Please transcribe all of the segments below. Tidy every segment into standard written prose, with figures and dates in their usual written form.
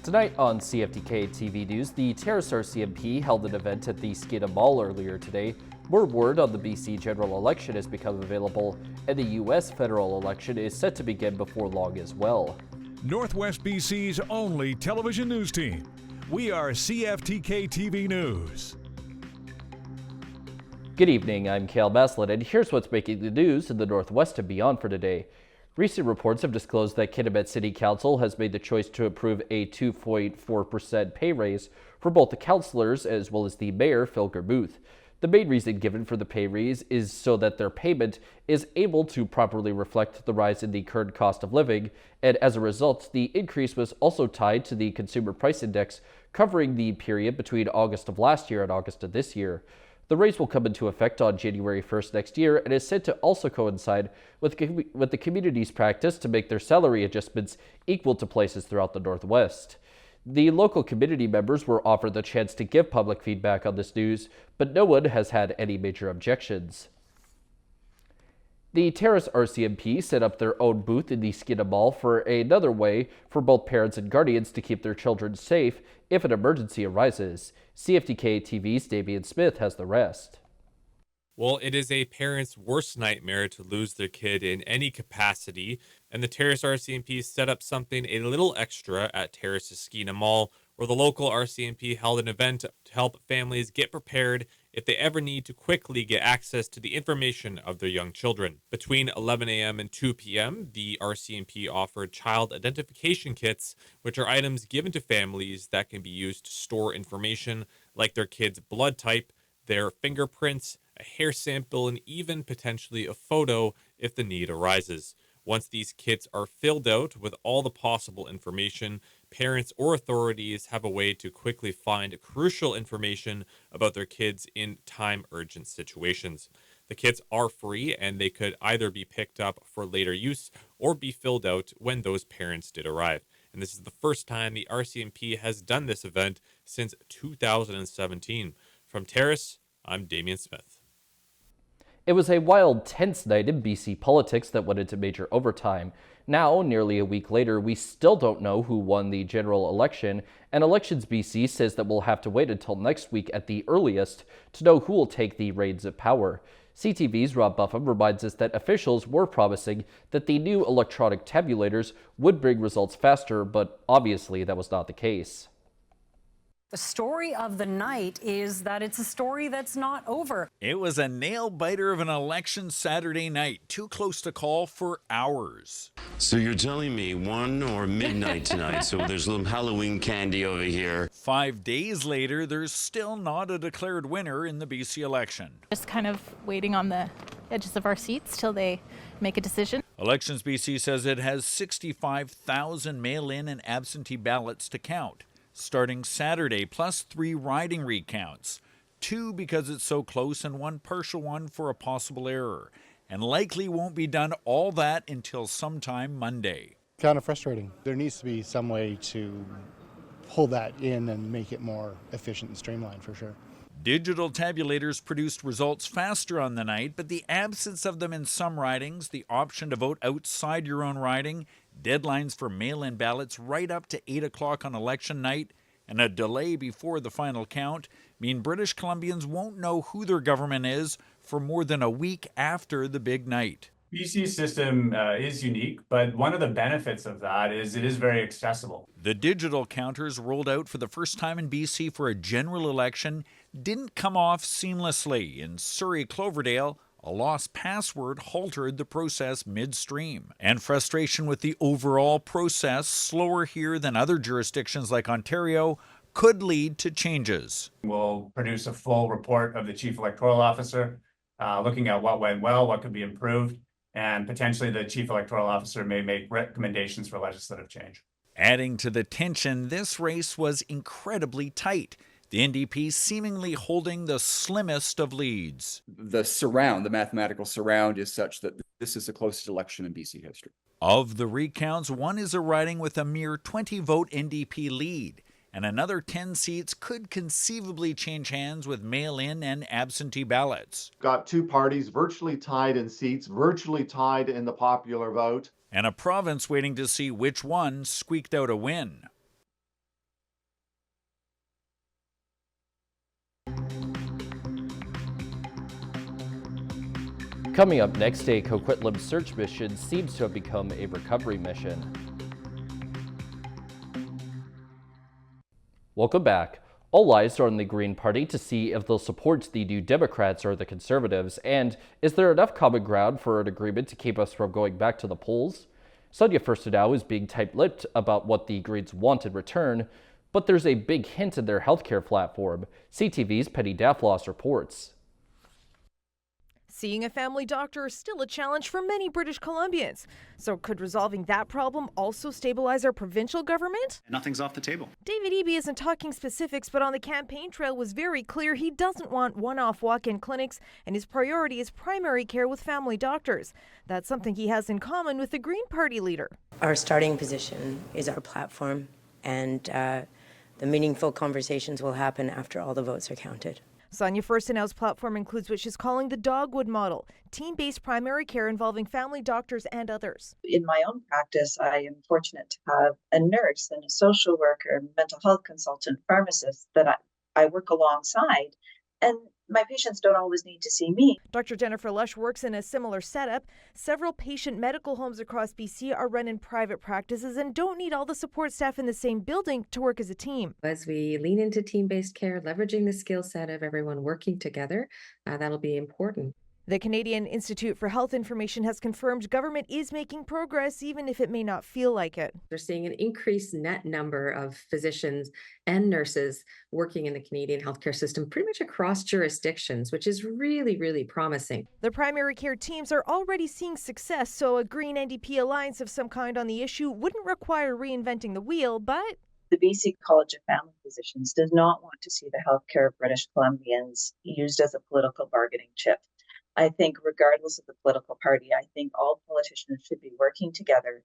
Tonight on CFTK-TV News, the Terrace RCMP held an event at the Skeena Mall earlier today. More word on the BC general election has become available, and the U.S. federal election is set to begin before long as well. Northwest BC's only television news team. We are CFTK-TV News. Good evening, I'm Cale Maslin, and here's what's making the news in the Northwest and beyond for today. Recent reports have disclosed that Kitimat City Council has made the choice to approve a 2.4% pay raise for both the councilors as well as the mayor, Phil Germuth. The main reason given for the pay raise is so that their payment is able to properly reflect the rise in the current cost of living, and as a result, the increase was also tied to the Consumer Price Index covering the period between August of last year and August of this year. The raise will come into effect on January 1st next year and is said to also coincide with the community's practice to make their salary adjustments equal to places throughout the Northwest. The local community members were offered the chance to give public feedback on this news, but no one has had any major objections. The Terrace RCMP set up their own booth in the Skeena Mall for another way for both parents and guardians to keep their children safe if an emergency arises. CFTK-TV's Damian Smith has the rest. Well, it is a parent's worst nightmare to lose their kid in any capacity, and the Terrace RCMP set up something a little extra at Terrace's Skeena Mall, where the local RCMP held an event to help families get prepared if they ever need to quickly get access to the information of their young children. Between 11 a.m. and 2 p.m., the RCMP offered child identification kits, which are items given to families that can be used to store information like their kid's blood type, their fingerprints, a hair sample, and even potentially a photo if the need arises. Once these kits are filled out with all the possible information, parents or authorities have a way to quickly find crucial information about their kids in time-urgent situations. The kits are free, and they could either be picked up for later use or be filled out when those parents did arrive. And this is the first time the RCMP has done this event since 2017. From Terrace, I'm Damian Smith. It was a wild, tense night in BC politics that went into major overtime. Now, nearly a week later, we still don't know who won the general election, and Elections BC says that we'll have to wait until next week at the earliest to know who will take the reins of power. CTV's Rob Buffum reminds us that officials were promising that the new electronic tabulators would bring results faster, but obviously that was not the case. The story of the night is that it's a story that's not over. It was a nail-biter of an election Saturday night, too close to call for hours. So you're telling me 1 or midnight tonight, so there's a little Halloween candy over here. 5 days later, there's still not a declared winner in the BC election. Just kind of waiting on the edges of our seats till they make a decision. Elections BC says it has 65,000 mail-in and absentee ballots to count, starting Saturday, plus 3 riding recounts, 2 because it's so close and 1 partial one for a possible error, and likely won't be done all that until sometime Monday. Kind of frustrating. There needs to be some way to pull that in and make it more efficient and streamlined for sure. Digital tabulators produced results faster on the night, but the absence of them in some ridings, the option to vote outside your own riding, deadlines for mail-in ballots right up to 8 o'clock on election night, and a delay before the final count mean British Columbians won't know who their government is for more than a week after the big night. BC's system is unique, but one of the benefits of that is it is very accessible. The digital counters rolled out for the first time in BC for a general election didn't come off seamlessly. In Surrey Cloverdale, a lost password halted the process midstream. And frustration with the overall process, slower here than other jurisdictions like Ontario, could lead to changes. We'll produce a full report of the Chief Electoral Officer, looking at what went well, what could be improved, and potentially the Chief Electoral Officer may make recommendations for legislative change. Adding to the tension, this race was incredibly tight. The NDP seemingly holding the slimmest of leads. The mathematical surround is such that this is the closest election in BC history. Of the recounts, 1 is a riding with a mere 20-vote NDP lead, and another 10 seats could conceivably change hands with mail-in and absentee ballots. Got 2 parties virtually tied in seats, virtually tied in the popular vote. And a province waiting to see which one squeaked out a win. Coming up next, a Coquitlam search mission seems to have become a recovery mission. Welcome back. All eyes are on the Green Party to see if they'll support the New Democrats or the Conservatives, and is there enough common ground for an agreement to keep us from going back to the polls? Sonia Furstenau is being tight-lipped about what the Greens want in return, but there's a big hint in their healthcare platform. CTV's Penny Daflos reports. Seeing a family doctor is still a challenge for many British Columbians. So could resolving that problem also stabilize our provincial government? Nothing's off the table. David Eby isn't talking specifics, but on the campaign trail was very clear he doesn't want one-off walk-in clinics, and his priority is primary care with family doctors. That's something he has in common with the Green Party leader. Our starting position is our platform, and the meaningful conversations will happen after all the votes are counted. Sonia Furstenau's platform includes what she's calling the Dogwood model, team-based primary care involving family doctors and others. In my own practice, I am fortunate to have a nurse and a social worker, mental health consultant, pharmacist that I work alongside, and my patients don't always need to see me. Dr. Jennifer Lush works in a similar setup. Several patient medical homes across BC are run in private practices and don't need all the support staff in the same building to work as a team. As we lean into team-based care, leveraging the skill set of everyone working together, that'll be important. The Canadian Institute for Health Information has confirmed government is making progress, even if it may not feel like it. They're seeing an increased net number of physicians and nurses working in the Canadian healthcare system pretty much across jurisdictions, which is really, really promising. The primary care teams are already seeing success, so a Green NDP alliance of some kind on the issue wouldn't require reinventing the wheel, but the BC College of Family Physicians does not want to see the healthcare of British Columbians used as a political bargaining chip. I think regardless of the political party, I think all politicians should be working together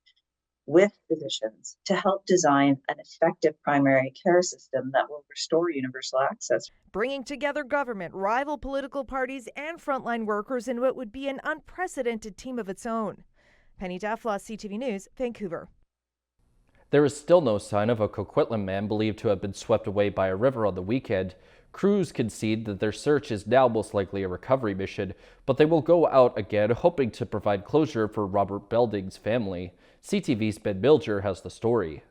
with physicians to help design an effective primary care system that will restore universal access. Bringing together government, rival political parties, and frontline workers in what would be an unprecedented team of its own. Penny Daflos, CTV News, Vancouver. There is still no sign of a Coquitlam man believed to have been swept away by a river on the weekend. Crews concede that their search is now most likely a recovery mission, but they will go out again hoping to provide closure for Robert Belding's family. CTV's Ben Milger has the story.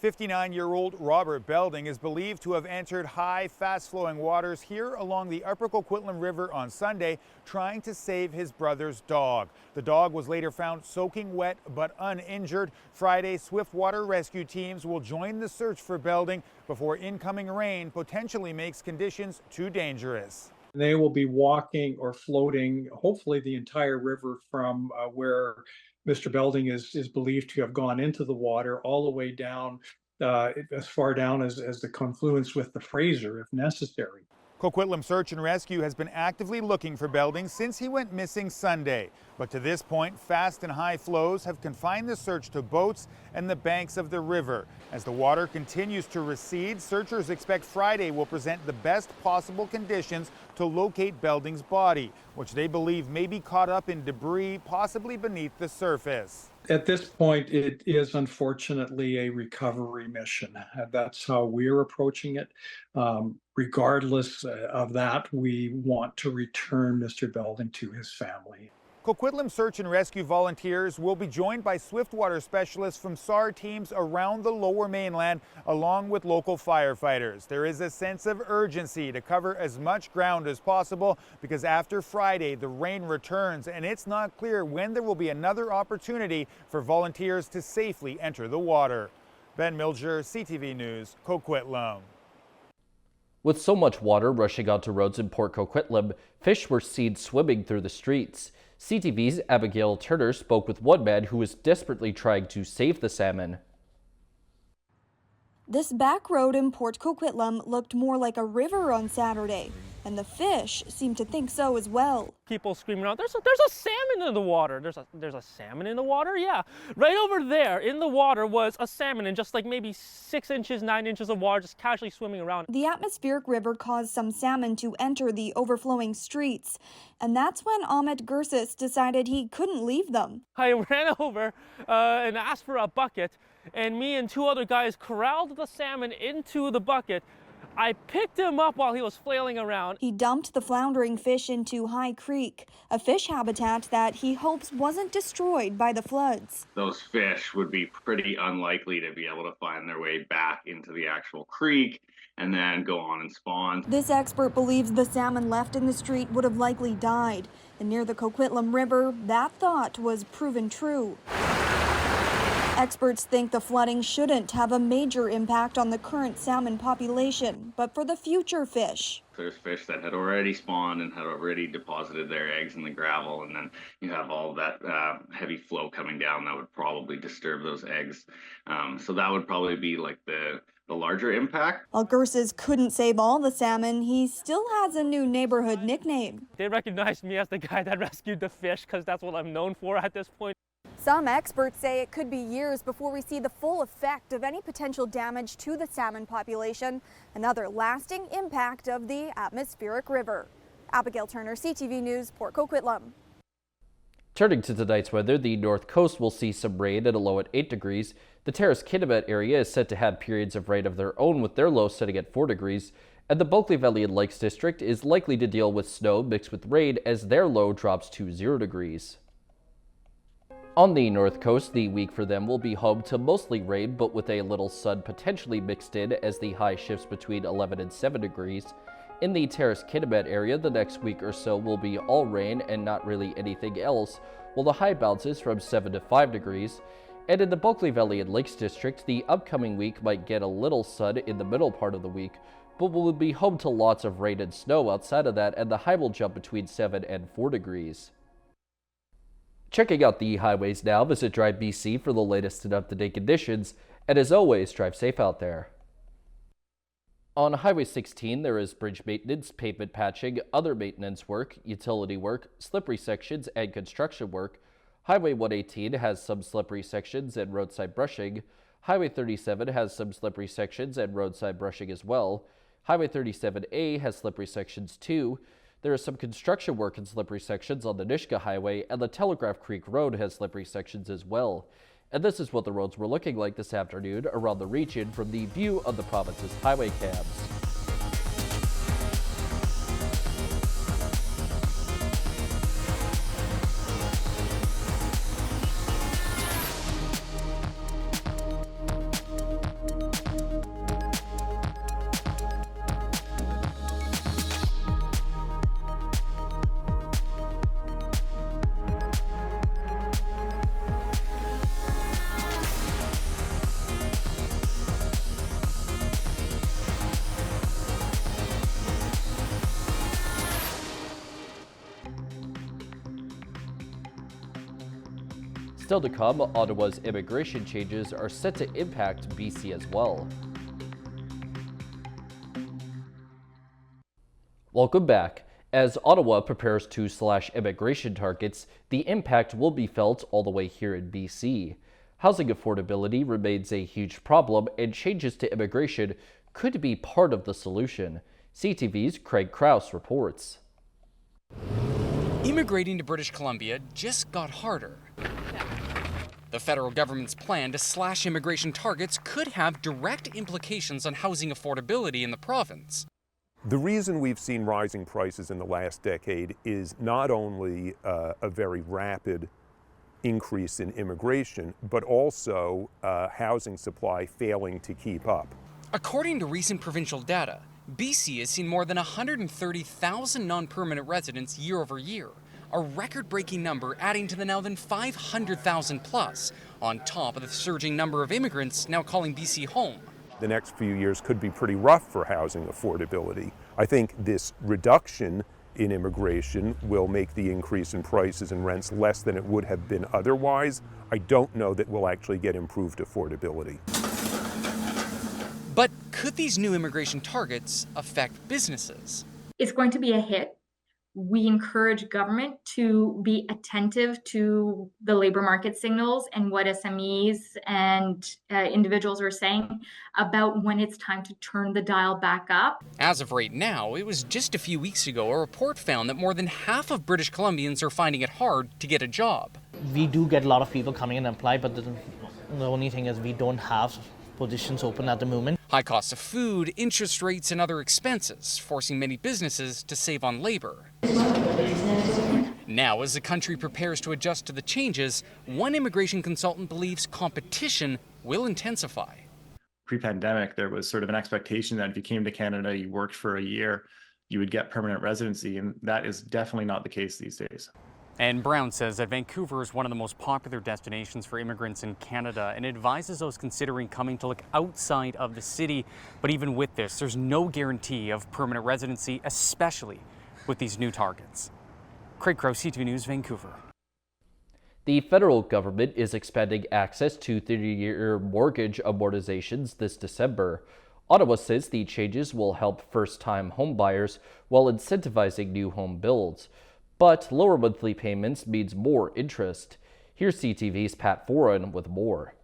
59-year-old Robert Belding is believed to have entered high, fast-flowing waters here along the Upper Coquitlam River on Sunday, trying to save his brother's dog. The dog was later found soaking wet but uninjured. Friday, swiftwater rescue teams will join the search for Belding before incoming rain potentially makes conditions too dangerous. They will be walking or floating, hopefully the entire river from where Mr. Belding is believed to have gone into the water all the way down, as far down as the confluence with the Fraser, if necessary. Coquitlam Search and Rescue has been actively looking for Belding since he went missing Sunday. But to this point, fast and high flows have confined the search to boats and the banks of the river. As the water continues to recede, searchers expect Friday will present the best possible conditions to locate Belding's body, which they believe may be caught up in debris, possibly beneath the surface. At this point, it is unfortunately a recovery mission. That's how we're approaching it. Regardless of that, we want to return Mr. Belding to his family. Coquitlam Search and Rescue volunteers will be joined by swiftwater specialists from SAR teams around the Lower Mainland, along with local firefighters. There is a sense of urgency to cover as much ground as possible because after Friday, the rain returns and it's not clear when there will be another opportunity for volunteers to safely enter the water. Ben Milger, CTV News, Coquitlam. With so much water rushing onto roads in Port Coquitlam, fish were seen swimming through the streets. CTV's Abigail Turner spoke with one man who was desperately trying to save the salmon. This back road in Port Coquitlam looked more like a river on Saturday, and the fish seemed to think so as well. People screaming out, there's a salmon in the water. There's a salmon in the water? Yeah. Right over there in the water was a salmon in just like maybe 6 inches, 9 inches of water, just casually swimming around. The atmospheric river caused some salmon to enter the overflowing streets, and that's when Ahmet Gursis decided he couldn't leave them. I ran over and asked for a bucket, and me and 2 other guys corralled the salmon into the bucket. I picked him up while he was flailing around. He dumped the floundering fish into High Creek, a fish habitat that he hopes wasn't destroyed by the floods. Those fish would be pretty unlikely to be able to find their way back into the actual creek and then go on and spawn. This expert believes the salmon left in the street would have likely died. And near the Coquitlam River, that thought was proven true. Experts think the flooding shouldn't have a major impact on the current salmon population, but for the future fish. There's fish that had already spawned and had already deposited their eggs in the gravel, and then you have all that heavy flow coming down that would probably disturb those eggs. So that would probably be like the larger impact. While Gerses couldn't save all the salmon, he still has a new neighborhood nickname. They recognized me as the guy that rescued the fish because that's what I'm known for at this point. Some experts say it could be years before we see the full effect of any potential damage to the salmon population, another lasting impact of the atmospheric river. Abigail Turner, CTV News, Port Coquitlam. Turning to tonight's weather, the north coast will see some rain at a low at 8 degrees. The Terrace-Kitimat area is set to have periods of rain of their own with their low setting at 4 degrees. And the Bulkley Valley and Lakes District is likely to deal with snow mixed with rain as their low drops to 0 degrees. On the north coast, the week for them will be home to mostly rain, but with a little sun potentially mixed in as the high shifts between 11 and 7 degrees. In the Terrace-Kitimat area, the next week or so will be all rain and not really anything else, while the high bounces from 7 to 5 degrees. And in the Bulkley Valley and Lakes District, the upcoming week might get a little sun in the middle part of the week, but will be home to lots of rain and snow outside of that, and the high will jump between 7 and 4 degrees. Checking out the highways now, visit Drive BC for the latest and up-to-date conditions, and as always, drive safe out there. On Highway 16, there is bridge maintenance, pavement patching, other maintenance work, utility work, slippery sections, and construction work. Highway 118 has some slippery sections and roadside brushing. Highway 37 has some slippery sections and roadside brushing as well. Highway 37A has slippery sections too. There is some construction work in slippery sections on the Nishka Highway, and the Telegraph Creek Road has slippery sections as well. And this is what the roads were looking like this afternoon around the region from the view of the province's highway cams. Still to come, Ottawa's immigration changes are set to impact BC as well. Welcome back. As Ottawa prepares to slash immigration targets, the impact will be felt all the way here in BC. Housing affordability remains a huge problem, and changes to immigration could be part of the solution. CTV's Craig Krause reports. Immigrating to British Columbia just got harder. The federal government's plan to slash immigration targets could have direct implications on housing affordability in the province. The reason we've seen rising prices in the last decade is not only a very rapid increase in immigration, but also housing supply failing to keep up. According to recent provincial data, BC has seen more than 130,000 non-permanent residents year over year, a record-breaking number adding to the now than 500,000 plus, on top of the surging number of immigrants now calling BC home. The next few years could be pretty rough for housing affordability. I think this reduction in immigration will make the increase in prices and rents less than it would have been otherwise. I don't know that we'll actually get improved affordability. But could these new immigration targets affect businesses? It's going to be a hit. We encourage government to be attentive to the labor market signals and what SMEs and individuals are saying about when it's time to turn the dial back up. As of right now, it was just a few weeks ago, a report found that more than half of British Columbians are finding it hard to get a job. We do get a lot of people coming in and apply, but the only thing is we don't have positions open at the moment. High costs of food, interest rates, and other expenses, forcing many businesses to save on labor. Now, as the country prepares to adjust to the changes, one immigration consultant believes competition will intensify. Pre-pandemic, there was sort of an expectation that if you came to Canada, you worked for a year, you would get permanent residency, and that is definitely not the case these days. And Brown says that Vancouver is one of the most popular destinations for immigrants in Canada and advises those considering coming to look outside of the city. But even with this, there's no guarantee of permanent residency, especially with these new targets. Craig Crowe, CTV News, Vancouver. The federal government is expanding access to 30-year mortgage amortizations this December. Ottawa says the changes will help first-time homebuyers while incentivizing new home builds. But lower monthly payments means more interest. Here's CTV's Pat Foran with more.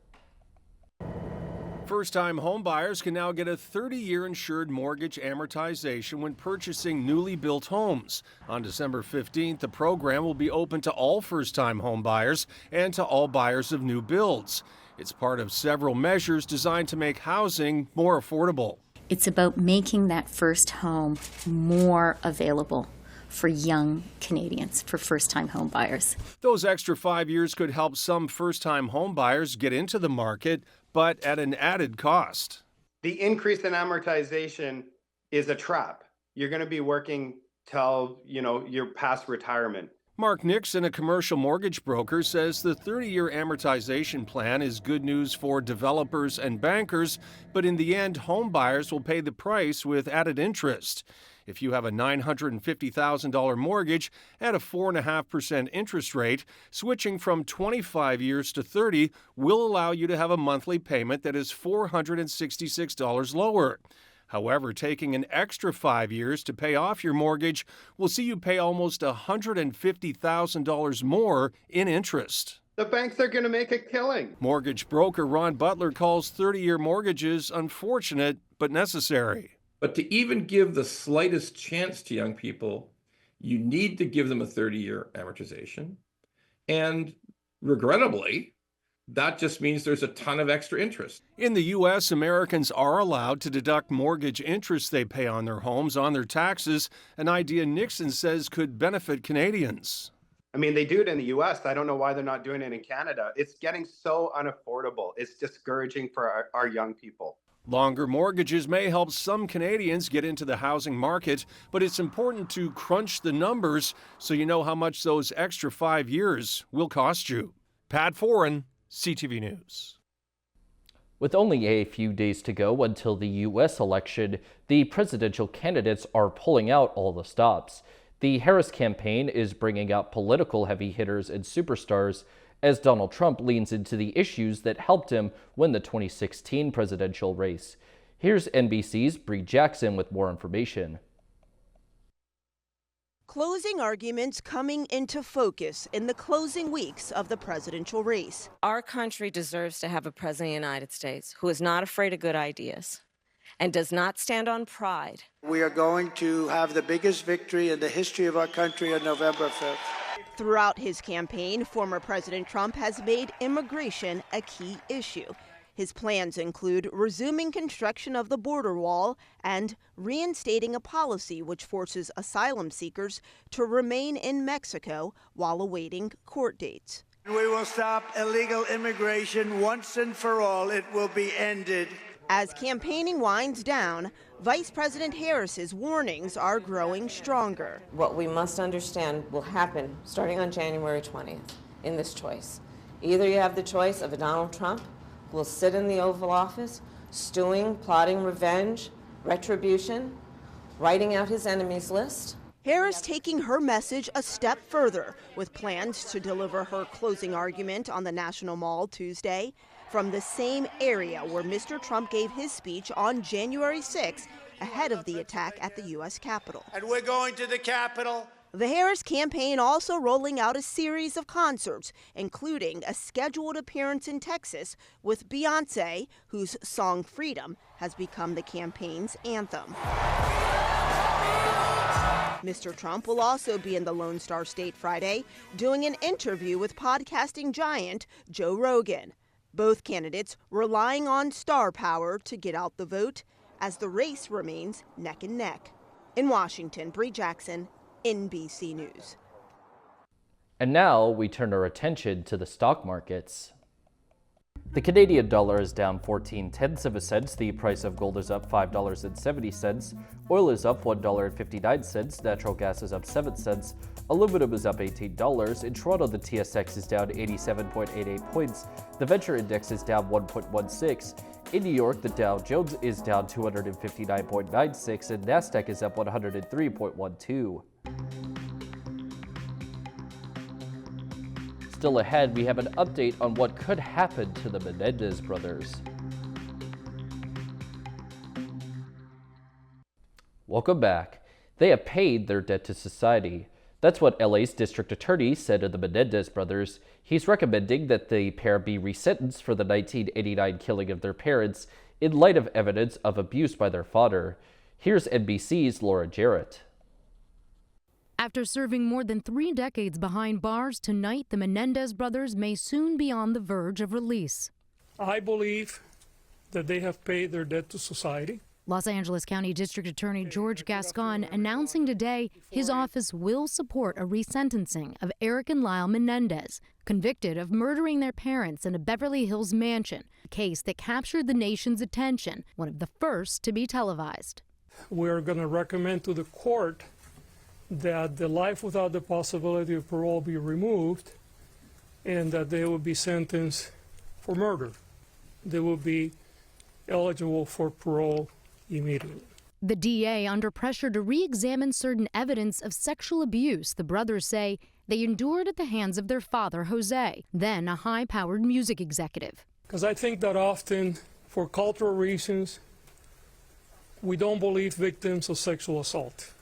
First-time homebuyers can now get a 30-year insured mortgage amortization when purchasing newly built homes. On December 15th, the program will be open to all first-time homebuyers and to all buyers of new builds. It's part of several measures designed to make housing more affordable. It's about making that first home more available for young Canadians, for first-time home buyers. Those extra 5 years could help some first-time home buyers get into the market, but at an added cost. The increase in amortization is a trap. You're going to be working till, you're past retirement. Mark Nixon, a commercial mortgage broker, says the 30-year amortization plan is good news for developers and bankers, but in the end, home buyers will pay the price with added interest. If you have a $950,000 mortgage at a 4.5% interest rate, switching from 25 years to 30 will allow you to have a monthly payment that is $466 lower. However, taking an extra 5 years to pay off your mortgage will see you pay almost $150,000 more in interest. The banks are going to make a killing. Mortgage broker Ron Butler calls 30-year mortgages unfortunate but necessary. But to even give the slightest chance to young people, you need to give them a 30-year amortization. And regrettably, that just means there's a ton of extra interest. In the U.S., Americans are allowed to deduct mortgage interest they pay on their homes on their taxes, an idea Nixon says could benefit Canadians. I mean, they do it in the U.S. I don't know why they're not doing it in Canada. It's getting so unaffordable. It's discouraging for our young people. Longer mortgages may help some Canadians get into the housing market, but it's important to crunch the numbers so you know how much those extra 5 years will cost you. Pat Foran, CTV News. With only a few days to go until the U.S. election, the presidential candidates are pulling out all the stops. The Harris campaign is bringing out political heavy hitters and superstars as Donald Trump leans into the issues that helped him win the 2016 presidential race. Here's NBC's Bree Jackson with more information. Closing arguments coming into focus in the closing weeks of the presidential race. Our country deserves to have a president of the United States who is not afraid of good ideas and does not stand on pride. We are going to have the biggest victory in the history of our country on November 5th. Throughout his campaign, former President Trump has made immigration a key issue. His plans include resuming construction of the border wall and reinstating a policy which forces asylum seekers to remain in Mexico while awaiting court dates. We will stop illegal immigration once and for all. It will be ended. As campaigning winds down, Vice President Harris's warnings are growing stronger. What we must understand will happen starting on January 20th in this choice. Either you have the choice of a Donald Trump who will sit in the Oval Office, stewing, plotting revenge, retribution, writing out his enemies list. Harris taking her message a step further with plans to deliver her closing argument on the National Mall Tuesday from the same area where Mr. Trump gave his speech on January 6th ahead of the attack at the U.S. Capitol. And we're going to the Capitol. The Harris campaign also rolling out a series of concerts, including a scheduled appearance in Texas with Beyonce, whose song Freedom has become the campaign's anthem. Mr. Trump will also be in the Lone Star State Friday, doing an interview with podcasting giant Joe Rogan. Both candidates relying on star power to get out the vote as the race remains neck and neck. In Washington, Bree Jackson, NBC News. And now we turn our attention to the stock markets. The Canadian dollar is down 14/10 of a cent. The price of gold is up $5.70. Oil is up $1.59. Natural gas is up 7 cents. Aluminum is up $18. In Toronto, the TSX is down 87.88 points. The Venture Index is down 1.16. In New York, the Dow Jones is down 259.96 and NASDAQ is up 103.12. Still ahead, we have an update on what could happen to the Menendez brothers. Welcome back. They have paid their debt to society. That's what LA's district attorney said of the Menendez brothers. He's recommending that the pair be resentenced for the 1989 killing of their parents in light of evidence of abuse by their father. Here's NBC's Laura Jarrett. After serving more than 3 decades behind bars, tonight the Menendez brothers may soon be on the verge of release. I believe that they have paid their debt to society. Los Angeles County District Attorney George Gascon announcing today his office will support a resentencing of Eric and Lyle Menendez, convicted of murdering their parents in a Beverly Hills mansion, a case that captured the nation's attention, one of the first to be televised. We're going to recommend to the court that the life without the possibility of parole be removed and that they will be sentenced for murder. They will be eligible for parole immediately. The DA under pressure to re-examine certain evidence of sexual abuse the brothers say they endured at the hands of their father, Jose, then a high-powered music executive. Because I think that often, for cultural reasons, we don't believe victims of sexual assault,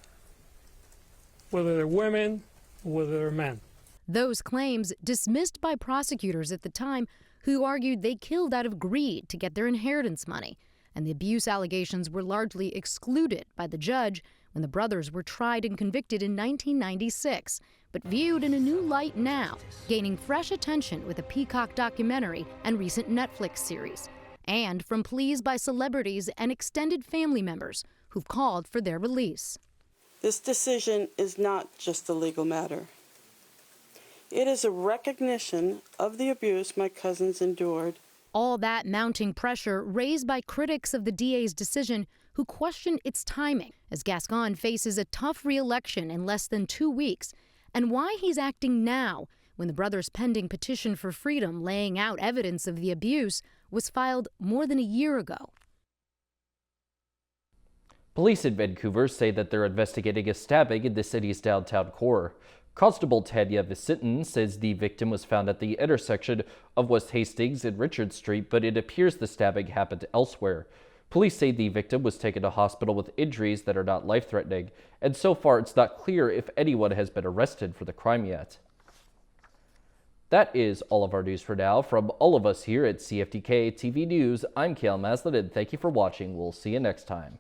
whether they're women, whether they're men. Those claims dismissed by prosecutors at the time who argued they killed out of greed to get their inheritance money, and the abuse allegations were largely excluded by the judge when the brothers were tried and convicted in 1996, but viewed in a new light now, gaining fresh attention with a Peacock documentary and recent Netflix series, and from pleas by celebrities and extended family members who've called for their release. This decision is not just a legal matter. It is a recognition of the abuse my cousins endured. All that mounting pressure raised by critics of the DA's decision who question its timing as Gascon faces a tough re-election in less than 2 weeks, and why he's acting now when the brothers' pending petition for freedom laying out evidence of the abuse was filed more than a year ago. Police in Vancouver say that they're investigating a stabbing in the city's downtown core. Constable Tanya Vicinton says the victim was found at the intersection of West Hastings and Richard Street, but it appears the stabbing happened elsewhere. Police say the victim was taken to hospital with injuries that are not life-threatening, and so far it's not clear if anyone has been arrested for the crime yet. That is all of our news for now. From all of us here at CFTK-TV News, I'm Kale Maslin, and thank you for watching. We'll see you next time.